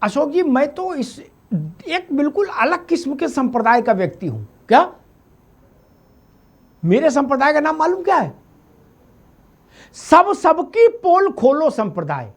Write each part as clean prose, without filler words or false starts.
अशोक जी, मैं तो इस एक बिल्कुल अलग किस्म के संप्रदाय का व्यक्ति हूं। क्या? मेरे संप्रदाय का नाम मालूम क्या है? सबकी पोल खोलो संप्रदाय।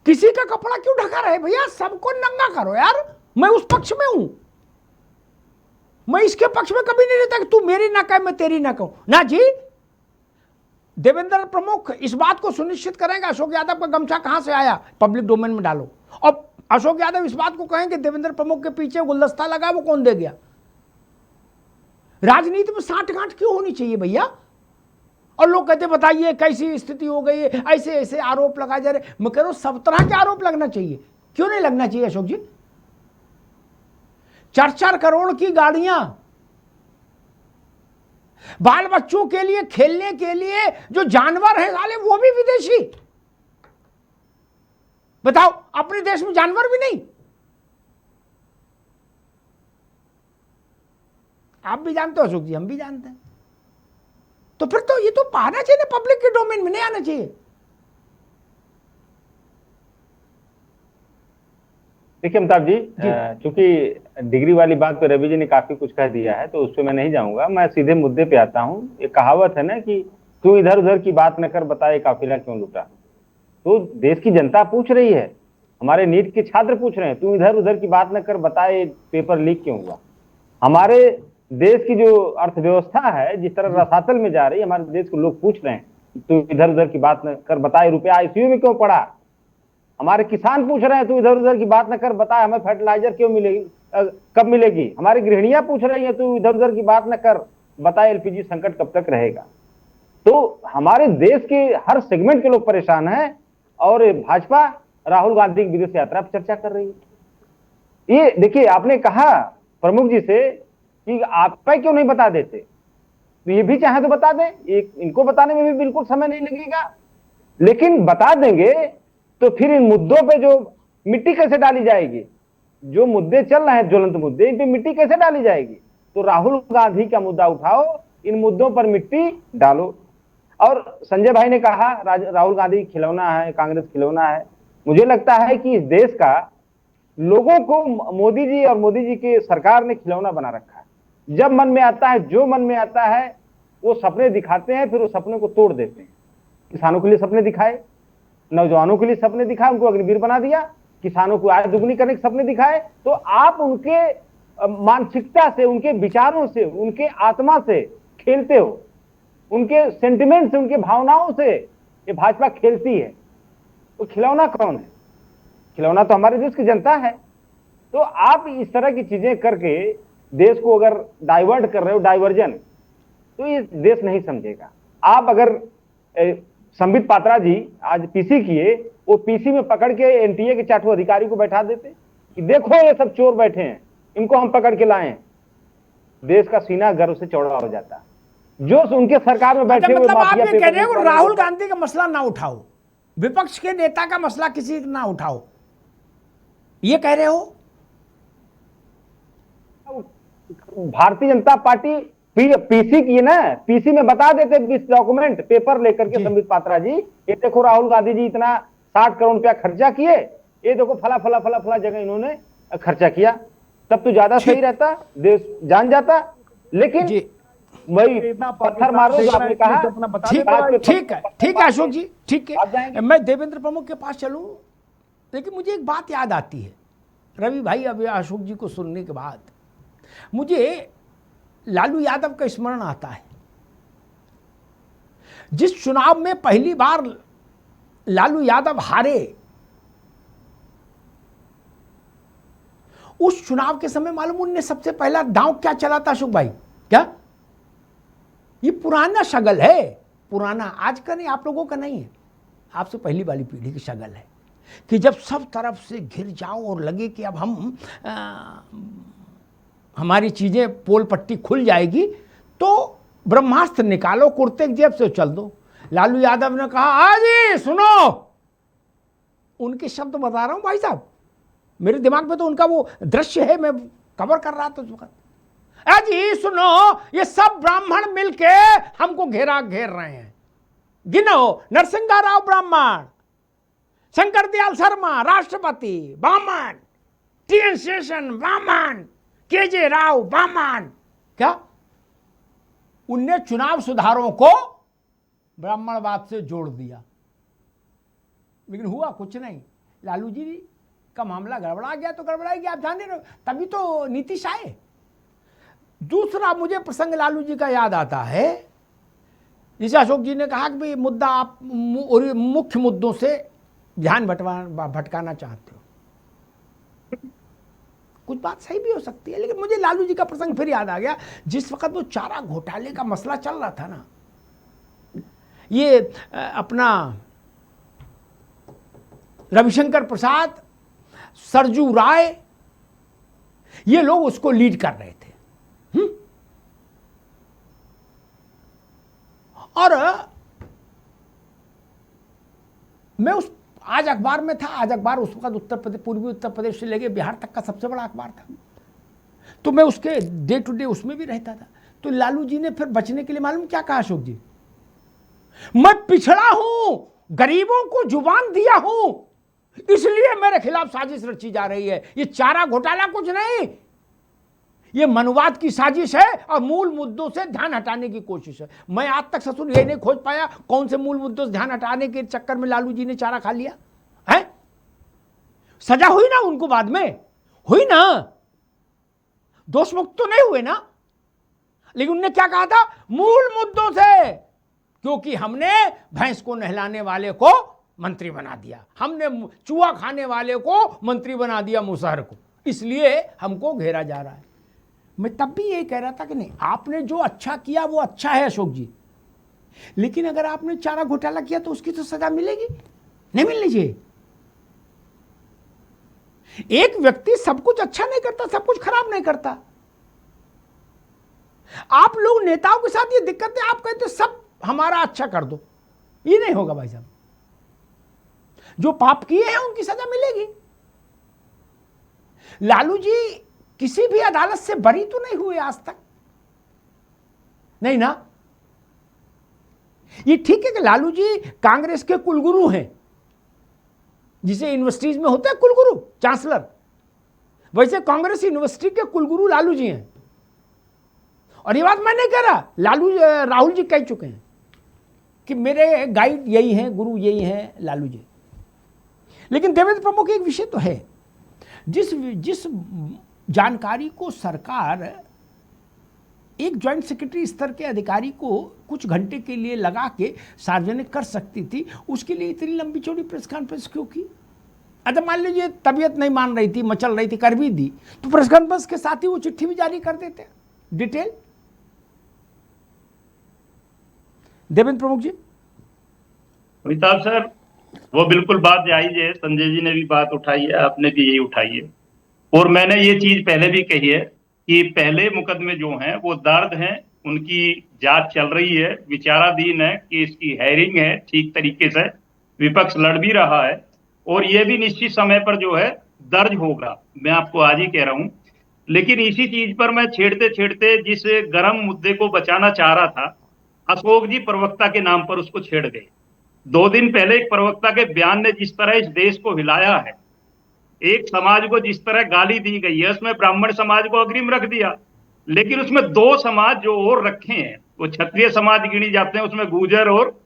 किसी का कपड़ा क्यों ढका रहे भैया? सबको नंगा करो यार। मैं उस पक्ष में हूं। मैं इसके पक्ष में कभी नहीं रहता कि तू मेरी ना कहे मैं तेरी ना कहूं। ना जी, देवेंद्र प्रमुख इस बात को सुनिश्चित करेंगे अशोक यादव का गमछा कहां से आया, पब्लिक डोमेन में डालो। और अशोक यादव इस बात को कहेंगे देवेंद्र प्रमुख के पीछे गुलदस्ता लगा, वो कौन दे गया? राजनीति में साठगांठ क्यों होनी चाहिए भैया? और लोग कहते बताइए कैसी स्थिति हो गई है, ऐसे ऐसे आरोप लगाए जा रहे। मैं कह रहा हूं सब तरह के आरोप लगना चाहिए। क्यों नहीं लगना चाहिए अशोक जी? 4-4 करोड़ की गाड़ियां, बाल बच्चों के लिए खेलने के लिए जो जानवर हैं साले वो भी विदेशी। बताओ, अपने देश में जानवर भी नहीं। आप भी जानते हो अशोक जी, हम भी जानते हैं। तो फिर तो ये तो आना चाहिए ना, पब्लिक के डोमेन में नहीं आना चाहिए। देखिए अमिताभ जी, चूंकि डिग्री वाली बात पे रवि जी ने काफी कुछ कह दिया है, तो उस पर मैं नहीं जाऊंगा। मैं सीधे मुद्दे पे आता हूँ। एक कहावत है ना कि तू इधर उधर की बात न कर, बताए काफिला क्यों लूटा। तो देश की जनता पूछ रही है, हमारे नीट के छात्र पूछ रहे हैं, तू इधर उधर की बात न कर, बताए पेपर लीक क्यों हुआ। हमारे देश की जो अर्थव्यवस्था है जिस तरह रसातल में जा रही है, हमारे देश को लोग पूछ रहे हैं तू इधर उधर की बात न कर, बताए रुपया आईसीयू में क्यों पड़ा। हमारे किसान पूछ रहे हैं तू इधर उधर की बात न कर, बताए हमें फर्टिलाइजर क्यों मिलेगी, कब मिलेगी। हमारी गृहिणियां पूछ रही हैं तू इधर उधर की बात न कर, बताए एलपीजी संकट कब तक रहेगा। तो हमारे देश के हर सेगमेंट के लोग परेशान हैं, और भाजपा राहुल गांधी की विदेश यात्रा पर चर्चा कर रही है। ये देखिए, आपने कहा प्रमुख जी से कि आप क्यों नहीं बता देते, तो ये भी चाहे तो बता दें, इनको बताने में भी बिल्कुल समय नहीं लगेगा। लेकिन बता देंगे तो फिर इन मुद्दों पे जो मिट्टी कैसे डाली जाएगी, जो मुद्दे चल रहे हैं ज्वलंत मुद्दे, इन पे मिट्टी कैसे डाली जाएगी। तो राहुल गांधी का मुद्दा उठाओ, इन मुद्दों पर मिट्टी डालो। और संजय भाई ने कहा राहुल गांधी खिलौना है, कांग्रेस खिलौना है। मुझे लगता है कि इस देश का लोगों को मोदी जी और मोदी जी की सरकार ने खिलौना बना रखा है। जब मन में आता है, जो मन में आता है वो सपने दिखाते हैं, फिर उस सपने को तोड़ देते हैं। किसानों के लिए सपने दिखाए, नौजवानों के लिए सपने दिखाए, उनको अग्निवीर बना दिया, किसानों को आय दुगनी करने के सपने दिखाए। तो आप उनके मानसिकता से, उनके विचारों से, उनके आत्मा से खेलते हो, उनके सेंटिमेंट से, उनके भावनाओं से ये भाजपा खेलती है। तो खिलौना कौन है? खिलौना तो हमारे देश की जनता है। तो आप इस तरह की चीजें करके देश को अगर डाइवर्ट कर रहे हो, डाइवर्जन, तो ये देश नहीं समझेगा। आप अगर संबित पात्रा जी आज पीसी किए, वो पीसी में पकड़ के एनटीए के 4 अधिकारी को बैठा देते कि देखो ये सब चोर बैठे हैं, इनको हम पकड़ के लाए। देश का सीना गर्व से चौड़ा हो जाता। जो उनके सरकार में बैठे हुए, मतलब आप ये कह रहे हो राहुल गांधी का मसला ना उठाओ, विपक्ष के नेता का मसला किसी ना उठाओ, ये कह रहे हो? भारतीय जनता पार्टी पीसी की ना, पीसी में बता देते 20 डॉक्यूमेंट पेपर लेकर के संबित पात्रा जी, ये देखो राहुल गांधी जी इतना 60 करोड़ रुपया खर्चा किए, ये देखो फला फला फला फला जगह इन्होंने खर्चा किया, तब तो ज्यादा सही रहता, देश जान जाता। लेकिन वही पत्थर मारो जो आपने कहा। ठीक है अशोक जी, ठीक है। मैं देवेंद्र प्रमुख के पास चलूं, लेकिन मुझे एक बात याद आती है रवि भाई, अब अशोक जी को सुनने के बाद मुझे लालू यादव का स्मरण आता है। जिस चुनाव में पहली बार लालू यादव हारे, उस चुनाव के समय मालूम उनने सबसे पहला दांव क्या चला था अशोक भाई? क्या? ये पुराना शगल है, पुराना, आज का नहीं, आप लोगों का नहीं है, आपसे पहली वाली पीढ़ी की शगल है कि जब सब तरफ से घिर जाओ और लगे कि अब हम हमारी चीजें पोल पट्टी खुल जाएगी, तो ब्रह्मास्त्र निकालो, कुर्ते की जेब से चल दो। लालू यादव ने कहा आजी सुनो, उनके शब्द बता रहा हूं भाई साहब, मेरे दिमाग में तो उनका वो दृश्य है, मैं कवर कर रहा था उस वक्त। अजी सुनो, ये सब ब्राह्मण मिलके हमको घेर रहे हैं, गिनो, नरसिंह राव ब्राह्मण, शंकर दयाल शर्मा राष्ट्रपति वामन, टी.एन. शेषन वामन, के.जे. राव वामन। क्या उनने चुनाव सुधारों को ब्राह्मणवाद से जोड़ दिया, लेकिन हुआ कुछ नहीं। लालू जी का मामला गड़बड़ा गया तो गड़बड़ा गया, आप जान रहे हो, तभी तो नीतीश आए। दूसरा मुझे प्रसंग लालू जी का याद आता है, जिसे अशोक जी ने कहा कि भाई मुद्दा आप मुख्य मुद्दों से ध्यान भटकाना चाहते हो। कुछ बात सही भी हो सकती है, लेकिन मुझे लालू जी का प्रसंग फिर याद आ गया, जिस वक्त वो चारा घोटाले का मसला चल रहा था ना, ये अपना रविशंकर प्रसाद, सरजू राय, ये लोग उसको लीड कर रहे थे। और मैं उस आज अखबार में था, आज अखबार उस वक्त उत्तर प्रदेश, पूर्वी उत्तर प्रदेश से लेके बिहार तक का सबसे बड़ा अखबार था, तो मैं उसके डे टू डे उसमें भी रहता था। तो लालू जी ने फिर बचने के लिए मालूम क्या कहा अशोक जी, मैं पिछड़ा हूं, गरीबों को जुबान दिया हूं, इसलिए मेरे खिलाफ साजिश रची जा रही है। ये चारा घोटाला कुछ नहीं, ये मनुवाद की साजिश है और मूल मुद्दों से ध्यान हटाने की कोशिश है। मैं आज तक ससुर ये नहीं खोज पाया कौन से मूल मुद्दों से ध्यान हटाने के चक्कर में लालू जी ने चारा खा लिया है। सजा हुई ना उनको, बाद में हुई ना, दोष मुक्त तो नहीं हुए ना, लेकिन उन्होंने क्या कहा था, मूल मुद्दों से, क्योंकि हमने भैंस को नहलाने वाले को मंत्री बना दिया, हमने चूहा खाने वाले को मंत्री बना दिया मुसहर को, इसलिए हमको घेरा जा रहा है। मैं तब भी ये कह रहा था कि नहीं, आपने जो अच्छा किया वो अच्छा है अशोक जी, लेकिन अगर आपने चारा घोटाला किया तो उसकी तो सजा मिलेगी, नहीं मिलनी चाहिए। एक व्यक्ति सब कुछ अच्छा नहीं करता, सब कुछ खराब नहीं करता। आप लोग नेताओं के साथ ये दिक्कत है, आप कहते सब हमारा अच्छा कर दो, ये नहीं होगा भाई साहब। जो पाप किए हैं उनकी सजा मिलेगी। लालू जी किसी भी अदालत से बरी तो नहीं हुए आज तक, नहीं ना। ये ठीक है कि लालू जी कांग्रेस के कुलगुरु हैं, जिसे यूनिवर्सिटीज में होता है कुलगुरु, चांसलर, वैसे कांग्रेस यूनिवर्सिटी के कुलगुरु लालू जी हैं। और ये बात मैं नहीं कह रहा, राहुल जी कह चुके हैं कि मेरे गाइड यही हैं, गुरु यही हैं लालू जी। लेकिन देवेंद्र प्रमुख एक विषय तो है, जिस जानकारी को सरकार एक जॉइंट सेक्रेटरी स्तर के अधिकारी को कुछ घंटे के लिए लगा के सार्वजनिक कर सकती थी, उसके लिए इतनी लंबी चौड़ी प्रेस कॉन्फ्रेंस क्यों की? अच्छा मान लीजिए तबीयत नहीं मान रही थी, मचल रही थी, कर भी दी, तो प्रेस कॉन्फ्रेंस के साथ ही वो चिट्ठी भी जारी कर देते डिटेल। देवेंद्र प्रमुख जी। अमिताभ सर, वो बिल्कुल बात जायज है, संजय जी ने भी बात उठाई है, आपने भी यही उठाई है, और मैंने ये चीज पहले भी कही है कि पहले मुकदमे जो हैं वो दर्ज हैं, उनकी जांच चल रही है, विचाराधीन है कि इसकी हेयरिंग है, ठीक तरीके से विपक्ष लड़ भी रहा है, और ये भी निश्चित समय पर जो है दर्ज होगा, मैं आपको आज ही कह रहा हूं। लेकिन इसी चीज पर मैं छेड़ते छेड़ते जिस गर्म मुद्दे को बचाना चाह रहा था, अशोक जी प्रवक्ता के नाम पर उसको छेड़ गए। 2 दिन पहले एक प्रवक्ता के बयान ने जिस तरह इस देश को हिलाया है, एक समाज को जिस तरह गाली दी गई है, उसमें ब्राह्मण समाज को अग्रिम रख दिया, लेकिन उसमें 2 समाज जो और रखे हैं, वो क्षत्रिय समाज गिनी जाते हैं, उसमें गुर्जर और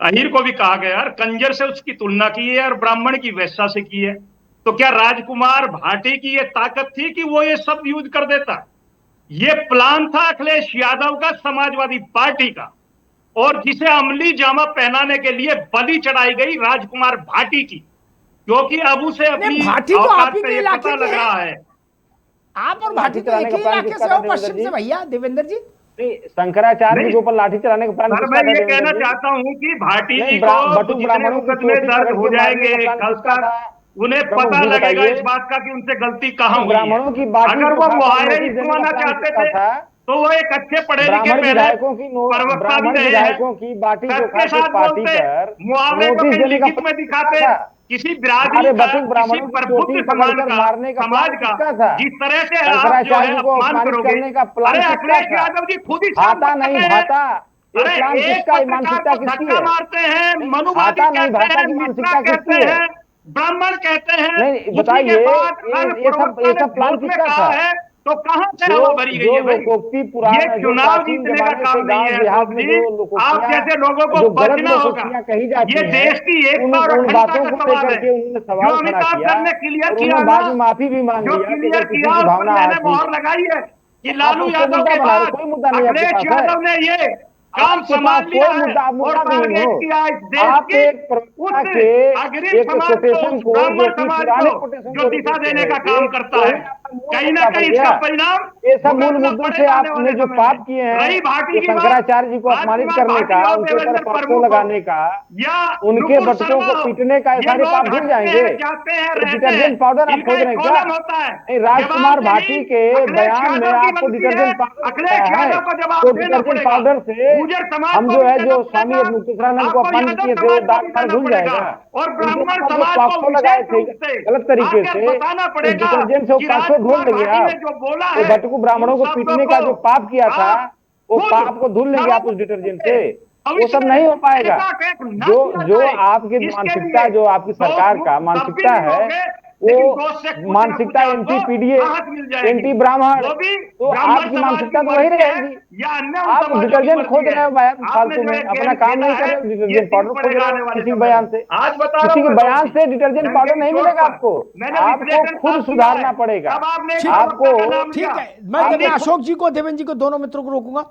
अहिर को भी कहा गया, और कंजर से उसकी तुलना की है और ब्राह्मण की वैश्या से की है। तो क्या राजकुमार भाटी की ये ताकत थी कि वो ये सब यूज कर देता? ये प्लान था अखिलेश यादव का, समाजवादी पार्टी का, और जिसे अमली जामा पहनाने के लिए बलि चढ़ाई गई राजकुमार भाटी की, क्योंकि अब उसे अपनी भाटी तो आप ही के इलाके लग रहा है। आप और भाटी तो एक ही इलाके से हो, पश्चिम से भैया देवेंद्र जी। शंकराचार्य के ऊपर लाठी चलाने का प्लान। सर मैं ये कहना चाहता हूँ कि भाटी जी को जितने मुकदमे दर्ज हो जाएंगे कल तक, उन्हें पता लगेगा इस बात का कि उनसे गलती कहाँ हुई है। अगर वो मुहायरे निकलवाना चाहते थे तो वो एक अच्छे पढ़े लिखे प्रवक्ता भी रहे हैं, सबके साथ बोलते, मुआवजे को लिखित में दिखाते, किसी बिरादरी का, किसी प्रबुद्ध समाज का जिस तरह से आप जो है अपमान करोगे। अरे अखिलेश यादव जी खुद ही भाता नहीं भाता, ये अरे प्लान एक किसका है? पत्रकार मानसिकता को किसकी धक्का है? मारते हैं, मनुवादी भाषा नहीं, कहते भाषा हैं, की मित्रा मानसिकता कहते किसकी है? हैं, ब्राह्मण कहते हैं। नहीं उसी के बताइए, बाद अगर ये प्रवक्ता ने सब प्लान झूठ में किसका कहा था? है तो कहां से जो हवा भरी गई जो है भाई? लोकोक्ति ये पुराने, जो चुनाव प्राचीन जीतने का जमाने से काम नहीं गांव है देहात अशोक में जी। जो आप लोकोक्तियां, जैसे लोगों को जो गलत बचना होगा। लोकोक्तियां कही जाती ये हैं, देश की उन एकता और उन अखंडता बातों का को सवाल लेकर है। के उन्होंने जो सवाल खड़ा अमिताभ किया सर ने क्लियर और किया उन्होंने ना, बाद में माफी भी मांग जो लिया कि क्लियर अगर किसी किया की उस पर भावना मैंने आहत हुई मोहर लगाई है कि तो आप लालू उसको यादव मुद्दा के बना रहे, बाद कोई मुद्दा नहीं आपके अखिलेश पास है। यादव ने ये काम आपके संभाल पास लिया कोई है मुद्दा और नहीं टारगेट हो। किया है इस देश आप की एक प्रवक्ता उस के अग्रिम एक समाज को, कोटेशन उस को, जो ब्राह्मण कि समाज पुराने को कोटेशन जो को दिशा रिपीट कर देने रहे का थे, काम करता वही है। आपका मूल कहीं ना मुद्दा बन कहीं गया। इसका परिणाम ये सब मूल भुगतना मुद्दों से पड़ेगा आने आपने वाले जो समय में। पाप किए हैं, रही भाटी जो की बात, शंकराचार्य जी को अपमानित राजकुमार करने भाटी का, और उनके ऊपर देवेंद्र पथरों प्रभु को लगाने का, या उनके नुपुर बटुकों शर्मा को हो, पीटने का, ये ये सारे लोग पाप धुल हटते जाएंगे। हैं, जाते हैं, ये रहते हैं। डिटर्जेंट पाउडर आप इनका खोज एक रहे हैं क्या? कॉलम होता है। नहीं, जवाब राजकुमार देनी भाटी के अखिलेश बयान में यादव की आपको बनती है। डिटर्जेंट पाउडर अखिलेश बताया है। यादव को तो जवाब देना डिटर्जेंट पड़ेगा। पाउडर से गुर्जर समाज हम को जो भी है, देना जो स्वामी पड़ेगा। मुक्तेश्वरानंद को आपको अपमानित यादव किए थे, वो समाज को दाग भी पर देना धुल पड़ेगा जाएगा। और उनके ब्राह्मण ऊपर जो समाज को पॉक्सो लगाए विशेष थे रूप से गलत तरीके आकर से, बताना उस पड़ेगा डिटर्जेंट से वो कि पॉक्सो धुल राजकुमार लेंगे भाटी ने आप। जो बोला वो है बटुक ब्राह्मणों उन को शब्दों पीटने का जो को पाप किया था, आप वो खुद पाप को धुल लेंगे आप नरों उस डिटर्जेंट से से। वो भविष्य सब में नहीं हो पाएगा। ऐसा कैसे ना जो किया जो जाए, आपकी इसके मानसिकता, लिए जो आपकी दोष सरकार का मुक्त तब भी मानसिकता नहीं है, होगे, लेकिन वो दोष से कुछ ना कुछ मानसिकता एंटी आपको पीडीए, राहत मिल जाएगी। एंटी ब्राह्मण, वो भी तो ब्राह्मण आपकी समाज मानसिकता की तो वही मर्जी है रहेगी। या अन्य उन आप समाजों की डिटर्जेंट मर्जी खोज है। रहे हो बयान आपने फालतू जो में, एक अपना गेम काम खेला नहीं कर है, रहे हो, ये डिटर्जेंट सीख पाउडर खोज पड़ेगा रहे आने हो वाले किसी समय में। बयान से। आज बता रहा किसी हूँ के मैं बयान बहुत से डिटर्जेंट डंके पाउडर की नहीं चोट मिलेगा पर आपको। मैंने आपको विश्लेषण खुद साफ किया सुधारना है। पड़ेगा। तब आपने एक ठीक प्रवक्ता आपको का नाम ठीक लिया। है, मैं आप मैं अशोक जी को, देवेंद्र जी को, दोनों मित्रों को रोकूंगा।